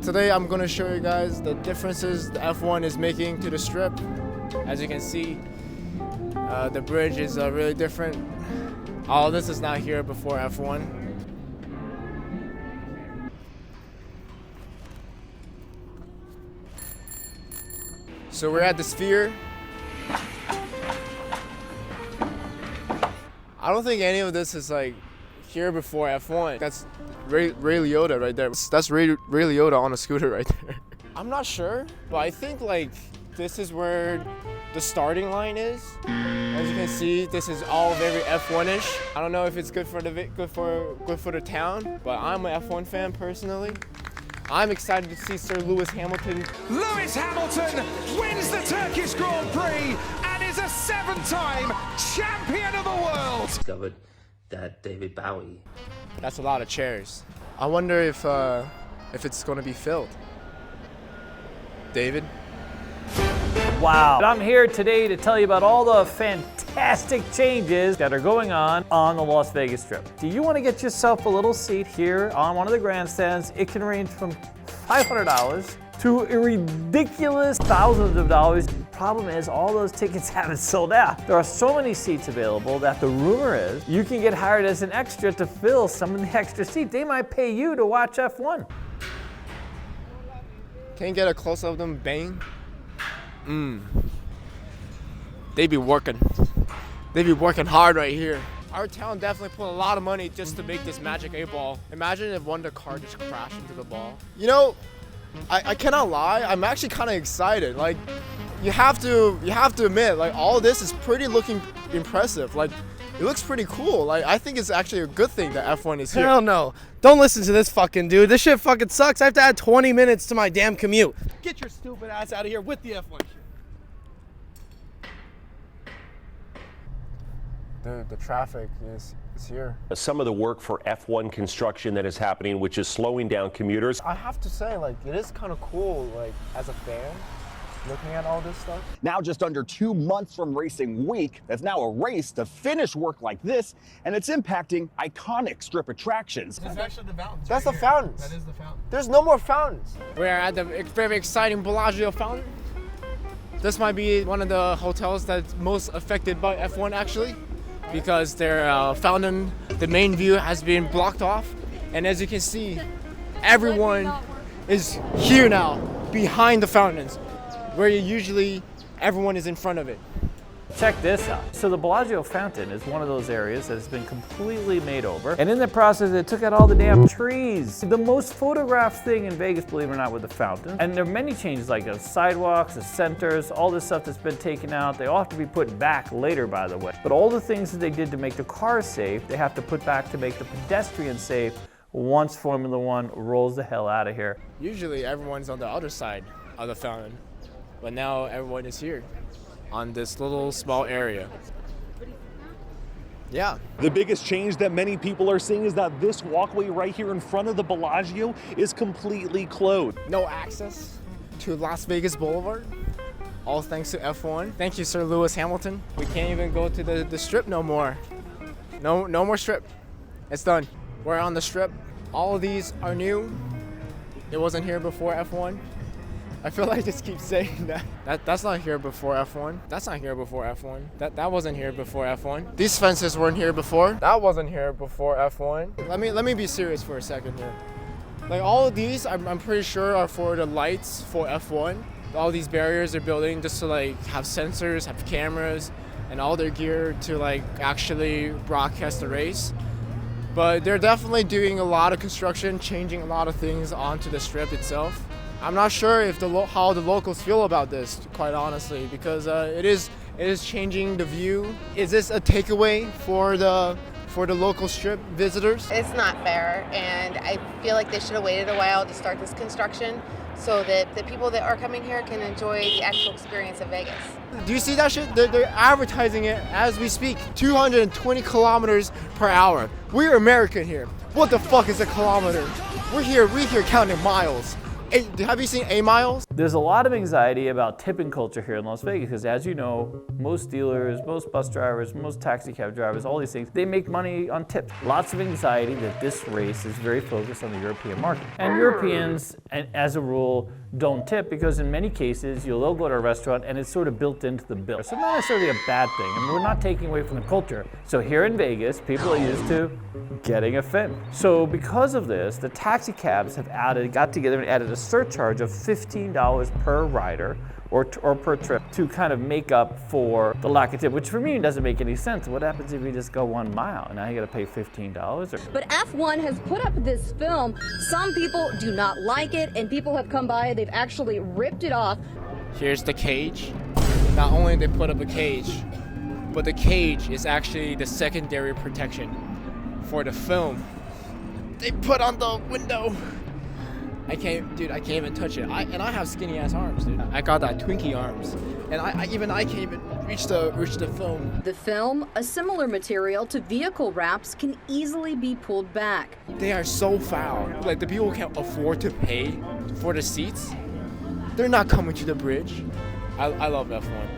Today I'm going to show you guys the differences the F1 is making to the strip. As you can see, the bridge is really different. All this is not here before F1. So we're at the Sphere. I don't think any of this is like here before F1. That's Ray Liotta right there. That's Ray Liotta on a scooter right there. I'm not sure, but I think like this is where the starting line is. As you can see, this is all very F1-ish. I don't know if it's good for the town, but I'm an F1 fan personally. I'm excited to see Sir Lewis Hamilton. Lewis Hamilton wins the Turkish Grand Prix and is a 7-time champion of the world. Discovered that David Bowie. That's a lot of chairs. I wonder if it's going to be filled. David? Wow. I'm here today to tell you about all the fantastic changes that are going on the Las Vegas Strip. Do you want to get yourself a little seat here on one of the grandstands? It can range from $500 to a ridiculous thousands of dollars. The problem is all those tickets haven't sold out. There are so many seats available that the rumor is you can get hired as an extra to fill some of the extra seats. They might pay you to watch F1. Can you get a close-up of them bang? They be working. They be working hard right here. Our town definitely put a lot of money just to make this Magic 8-ball. Imagine if one of the car just crashed into the ball. You know, I cannot lie, I'm actually kind of excited. Like, you have to admit, like, all this is pretty looking impressive. Like, it looks pretty cool. Like, I think it's actually a good thing that F1 is here. Hell no. Don't listen to this fucking dude. This shit fucking sucks. I have to add 20 minutes to my damn commute. Get your stupid ass out of here with the F1 shit. Dude, the traffic is here. Some of the work for F1 construction that is happening, which is slowing down commuters. I have to say, like, it is kind of cool, like, as a fan, looking at all this stuff. Now just under 2 months from racing week, there's now a race to finish work like this, and it's impacting iconic strip attractions. That's actually the fountains. That's right the here. fountains. That is the fountain. There's no more fountains. We're at the very exciting Bellagio fountain. This might be one of the hotels that's most affected by F1 actually, because their fountain, the main view has been blocked off. And as you can see, everyone is here now, behind the fountains, where usually everyone is in front of it. Check this out. So the Bellagio fountain is one of those areas that has been completely made over. And in the process, they took out all the damn trees. The most photographed thing in Vegas, believe it or not, with the fountain. And there are many changes like the sidewalks, the centers, all this stuff that's been taken out. They all have to be put back later, by the way. But all the things that they did to make the cars safe, they have to put back to make the pedestrians safe once Formula One rolls the hell out of here. Usually everyone's on the other side of the fountain, but now everyone is here on this little small area. Yeah. The biggest change that many people are seeing is that this walkway right here in front of the Bellagio is completely closed. No access to Las Vegas Boulevard, all thanks to F1. Thank you, Sir Lewis Hamilton. We can't even go to the strip no more. No more strip. It's done. We're on the strip. All of these are new. It wasn't here before F1. I feel like I just keep saying that. That's not here before F1. That's not here before F1. That wasn't here before F1. These fences weren't here before. That wasn't here before F1. Let me be serious for a second here. Like, all of these, I'm pretty sure are for the lights for F1. All these barriers they're building just to like have sensors, have cameras, and all their gear to like actually broadcast the race. But they're definitely doing a lot of construction, changing a lot of things onto the strip itself. I'm not sure if how the locals feel about this, quite honestly, because it is changing the view. Is this a takeaway for the local strip visitors? It's not fair, and I feel like they should have waited a while to start this construction so that the people that are coming here can enjoy the actual experience of Vegas. Do you see that shit? They're advertising it as we speak. 220 kilometers per hour. We're American here. What the fuck is a kilometer? We're here counting miles. Hey, have you seen A Miles? There's a lot of anxiety about tipping culture here in Las Vegas because, as you know, most dealers, most bus drivers, most taxi cab drivers, all these things, they make money on tips. Lots of anxiety that this race is very focused on the European market. And Europeans, as a rule, don't tip because in many cases, they'll go to a restaurant and it's sort of built into the bill. So not necessarily a bad thing. I mean, we're not taking away from the culture. So here in Vegas, people are used to getting a fin. So because of this, the taxi cabs have got together and added a surcharge of $15 per rider or per trip to kind of make up for the lack of tip, which for me doesn't make any sense. What happens if you just go 1 mile and now you gotta pay $15? But F1 has put up this film. Some people do not like it, and people have come by, they've actually ripped it off. Here's the cage. Not only did they put up a cage, but the cage is actually the secondary protection for the film they put on the window. I can't even touch it. I have skinny ass arms, dude. I got that Twinkie arms, and I can't even reach the film. The film, a similar material to vehicle wraps, can easily be pulled back. They are so foul. Like the people who can't afford to pay for the seats, they're not coming to the bridge. I love F1.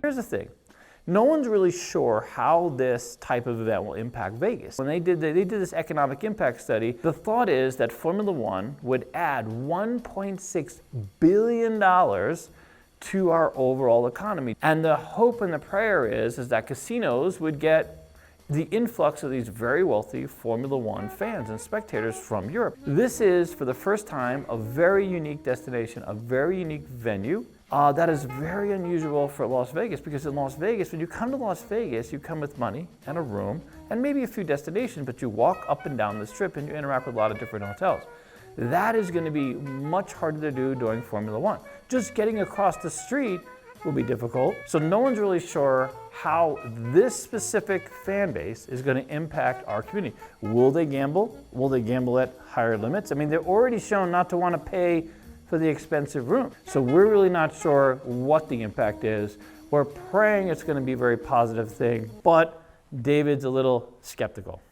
Here's the thing. No one's really sure how this type of event will impact Vegas. When they did this economic impact study, the thought is that Formula One would add $1.6 billion to our overall economy. And the hope and the prayer is that casinos would get the influx of these very wealthy Formula One fans and spectators from Europe. This is, for the first time, a very unique destination, a very unique venue. That is very unusual for Las Vegas because in Las Vegas, when you come to Las Vegas, you come with money and a room and maybe a few destinations, but you walk up and down the strip and you interact with a lot of different hotels. That is going to be much harder to do during Formula One. Just getting across the street will be difficult. So no one's really sure how this specific fan base is going to impact our community. Will they gamble? Will they gamble at higher limits? I mean, they're already shown not to want to pay for the expensive room. So we're really not sure what the impact is. We're praying it's going to be a very positive thing, but David's a little skeptical.